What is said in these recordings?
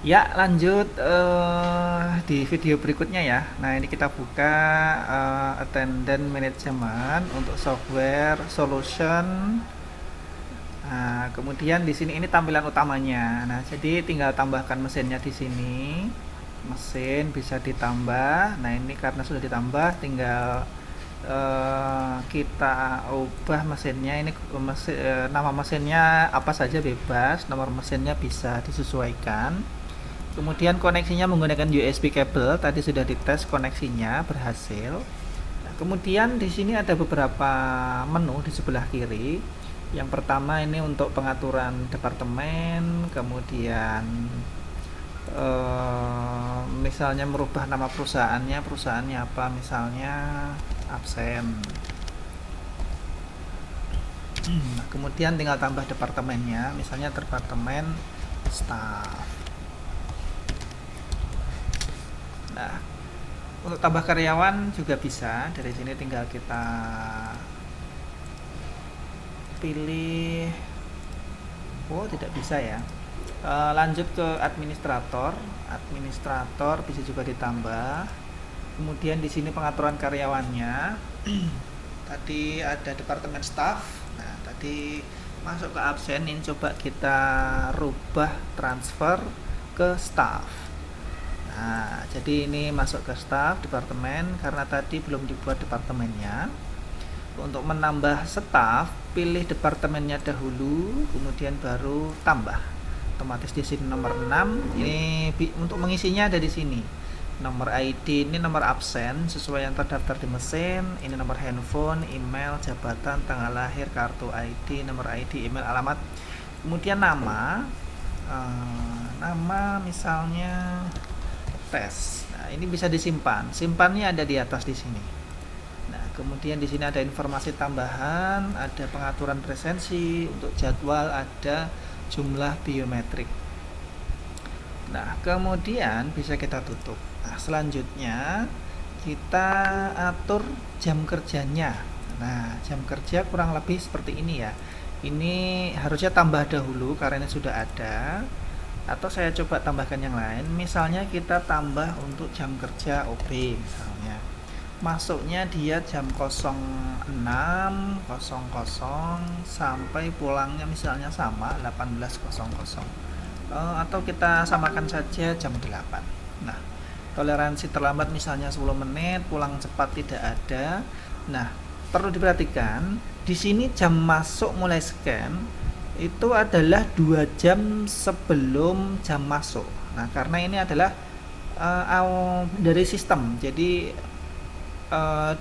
Ya, lanjut di video berikutnya ya. Nah, ini kita buka attendance management untuk software solution. Nah, kemudian di sini ini tampilan utamanya. Nah, jadi tinggal tambahkan mesinnya di sini. Mesin bisa ditambah. Nah, ini karena sudah ditambah, tinggal kita ubah mesinnya. Ini nama mesinnya apa saja bebas. Nomor mesinnya bisa disesuaikan. Kemudian koneksinya menggunakan USB kabel. Tadi sudah dites koneksinya berhasil. Nah, kemudian di sini ada beberapa menu di sebelah kiri. Yang pertama ini untuk pengaturan departemen, kemudian misalnya merubah nama perusahaannya apa, misalnya absen. Nah, kemudian tinggal tambah departemennya, misalnya departemen staff. Nah, untuk tambah karyawan juga bisa. Dari sini tinggal kita pilih. Oh, tidak bisa ya. Lanjut ke administrator. Administrator bisa juga ditambah. Kemudian di sini pengaturan karyawannya. Tadi ada departemen staff. Nah, tadi masuk ke absen, ini coba kita rubah transfer ke staff. Nah, jadi ini masuk ke staff departemen karena tadi belum dibuat departemennya. Untuk menambah staf, pilih departemennya dahulu, kemudian baru tambah. Otomatis di sini nomor 6. Ini untuk mengisinya ada di sini. Nomor ID ini nomor absen sesuai yang terdaftar di mesin. Ini nomor handphone, email, jabatan, tanggal lahir, kartu ID, nomor ID, email, alamat. Kemudian nama, nama misalnya tes. Nah, ini bisa disimpan. Simpannya ada di atas di sini. Nah, kemudian di sini ada informasi tambahan, ada pengaturan presensi, untuk jadwal ada jumlah biometrik. Nah, kemudian bisa kita tutup. Nah, selanjutnya kita atur jam kerjanya. Nah, jam kerja kurang lebih seperti ini ya. Ini harusnya tambah dahulu karena ini sudah ada. Atau saya coba tambahkan yang lain. Misalnya kita tambah untuk jam kerja OB misalnya. Masuknya dia jam 06.00 sampai pulangnya misalnya sama 18.00. Atau kita samakan saja jam 8. Nah, toleransi terlambat misalnya 10 menit, pulang cepat tidak ada. Nah, perlu diperhatikan di sini jam masuk mulai scan itu adalah 2 jam sebelum jam masuk. Nah, karena ini adalah dari sistem. Jadi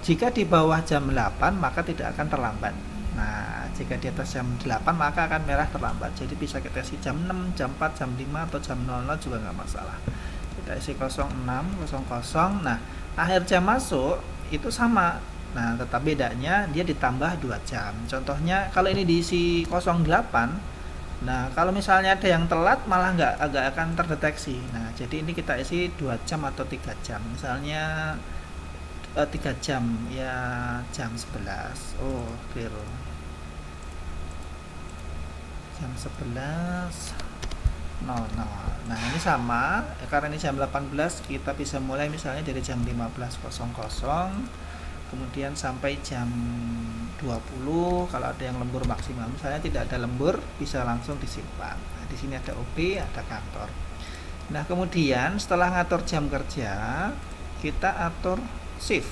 jika di bawah jam 8 maka tidak akan terlambat. Nah, jika di atas jam 8 maka akan merah terlambat. Jadi bisa kita isi jam 6, jam 4, jam 5 atau jam 00 juga nggak masalah. Kita isi 06.00. Nah, akhir jam masuk itu sama. Nah, tetap bedanya dia ditambah 2 jam. Contohnya kalau ini diisi 08. Nah, kalau misalnya ada yang telat malah agak akan terdeteksi. Nah, jadi ini kita isi 2 jam atau 3 jam. Misalnya 3 jam ya, jam 11. Oh, keliru. Jam 11 00. Nah, ini sama karena ini jam 18, kita bisa mulai misalnya dari jam 15.00 kemudian sampai jam 20. Kalau ada yang lembur maksimal, misalnya tidak ada lembur bisa langsung disimpan. Nah, di sini ada OB, ada kantor. Nah, kemudian setelah ngatur jam kerja, kita atur shift.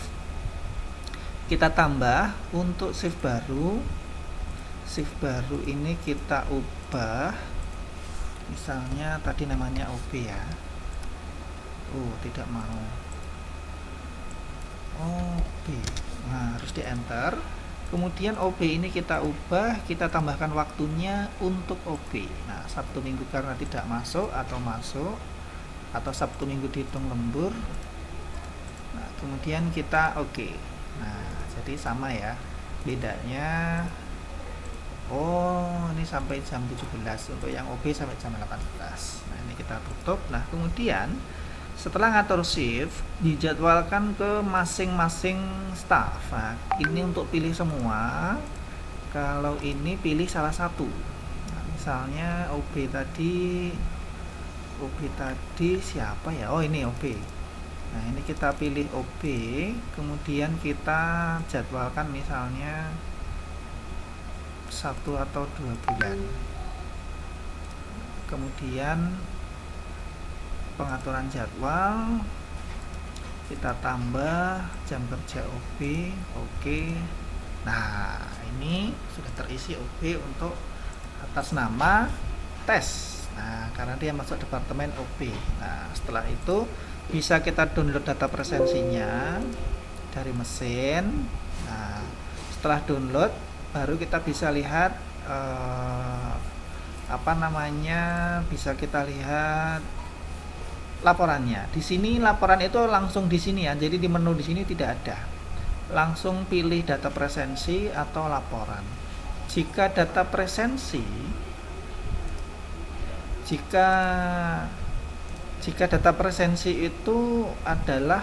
Kita tambah untuk shift baru. Shift baru ini kita ubah. Misalnya tadi namanya OB ya. Tidak mau. OB. Nah, harus di enter. Kemudian OB ini kita ubah, kita tambahkan waktunya untuk OB. Nah, Sabtu Minggu karena tidak masuk atau masuk, atau Sabtu Minggu dihitung lembur. Nah, kemudian kita oke. Nah, jadi sama ya. Bedanya ini sampai jam 17, untuk yang OB sampai jam 18. Nah, ini kita tutup. Nah, kemudian setelah ngatur shift, dijadwalkan ke masing-masing staff. Nah, ini untuk pilih semua. Kalau ini pilih salah satu. Nah, misalnya OB tadi OB tadi siapa ya? Oh, ini OB. Nah, ini kita pilih OB, kemudian kita jadwalkan misalnya 1 atau 2 bulan. Kemudian pengaturan jadwal, kita tambah jam kerja OB. Oke. Nah, ini sudah terisi OB untuk atas nama tes. Nah, karena dia masuk departemen OB. Nah, setelah itu bisa kita download data presensinya dari mesin. Nah, setelah download baru kita bisa lihat bisa kita lihat laporannya. Di sini laporan itu langsung di sini ya. Jadi di menu di sini tidak ada. Langsung pilih data presensi atau laporan. Jika data presensi, jika data presensi itu adalah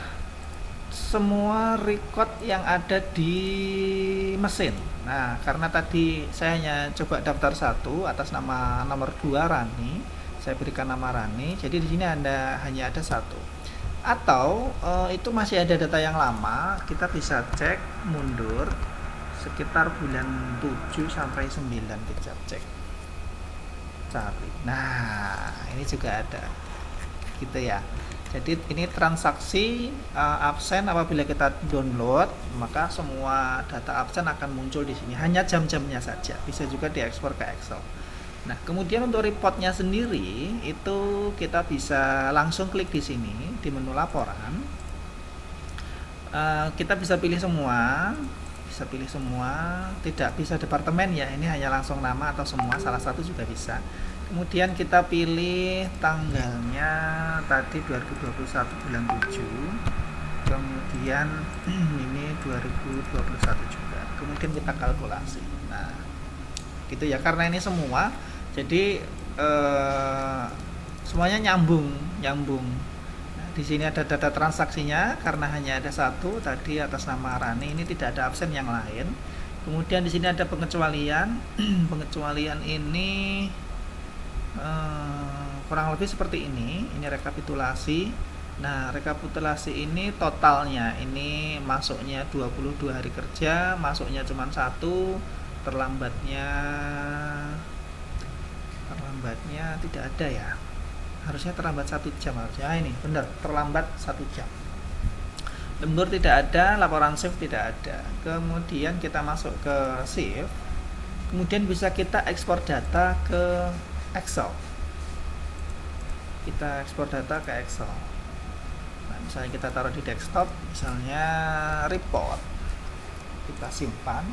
semua record yang ada di mesin. Nah, karena tadi saya hanya coba daftar 1 atas nama nomor 2 Rani, saya berikan nama Rani. Jadi di sini hanya ada 1. Atau itu masih ada data yang lama, kita bisa cek mundur sekitar bulan 7 sampai 9, kita cek. Cari. Nah, ini juga ada. Gitu ya. Jadi ini transaksi absen apabila kita download, maka semua data absen akan muncul di sini. Hanya jam-jamnya saja. Bisa juga diekspor ke Excel. Nah, kemudian untuk reportnya sendiri itu kita bisa langsung klik di sini di menu laporan. Kita bisa pilih semua, tidak bisa departemen ya. Ini hanya langsung nama atau semua, salah satu juga bisa. Kemudian kita pilih tanggalnya tadi 2021 bulan 7. Kemudian ini 2021 juga. Kemudian kita kalkulasi. Nah, gitu ya. Karena ini semua, jadi semuanya nyambung. Nah, di sini ada data transaksinya karena hanya ada 1 tadi atas nama Rani. Ini tidak ada absen yang lain. Kemudian di sini ada pengecualian. Pengecualian ini kurang lebih seperti ini rekapitulasi. Nah, rekapitulasi ini totalnya, ini masuknya 22 hari kerja, masuknya cuma 1, terlambatnya tidak ada ya, harusnya terlambat 1 jam harusnya. Ini benar, terlambat 1 jam. Lembur tidak ada, laporan shift tidak ada. Kemudian kita masuk ke shift, kemudian bisa kita ekspor data ke Excel. Kita ekspor data ke Excel. Nah, misalnya kita taruh di desktop, misalnya report, kita simpan.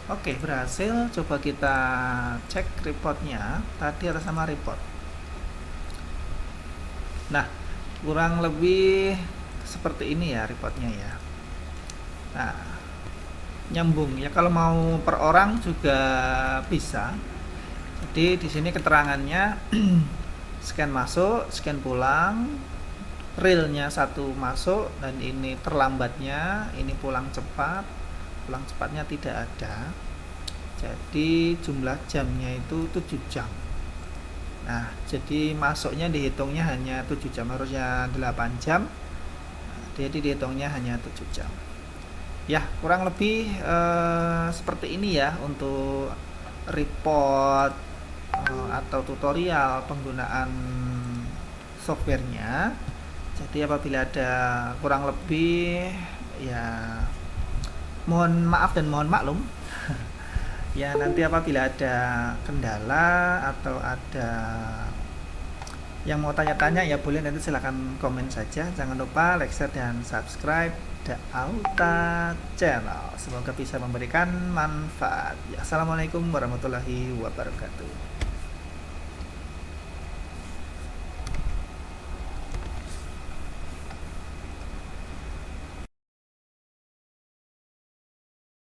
Oke, berhasil. Coba kita cek reportnya. Tadi atas nama report. Nah, kurang lebih seperti ini ya reportnya ya. Nah, nyambung ya, kalau mau per orang juga bisa. Jadi di sini keterangannya scan masuk, scan pulang, realnya 1 masuk, dan ini terlambatnya, ini pulang cepatnya tidak ada. Jadi jumlah jamnya itu 7 jam. Nah, jadi masuknya dihitungnya hanya 7 jam, harusnya 8 jam. Jadi dihitungnya hanya 7 jam. Ya, kurang lebih seperti ini ya untuk report atau tutorial penggunaan softwarenya. Jadi apabila ada kurang lebih ya mohon maaf dan mohon maklum. Ya, nanti apabila ada kendala atau ada yang mau tanya-tanya ya boleh, nanti silahkan komen saja. Jangan lupa like, share, dan subscribe The Auta Channel. Semoga bisa memberikan manfaat. Ya, assalamualaikum warahmatullahi wabarakatuh.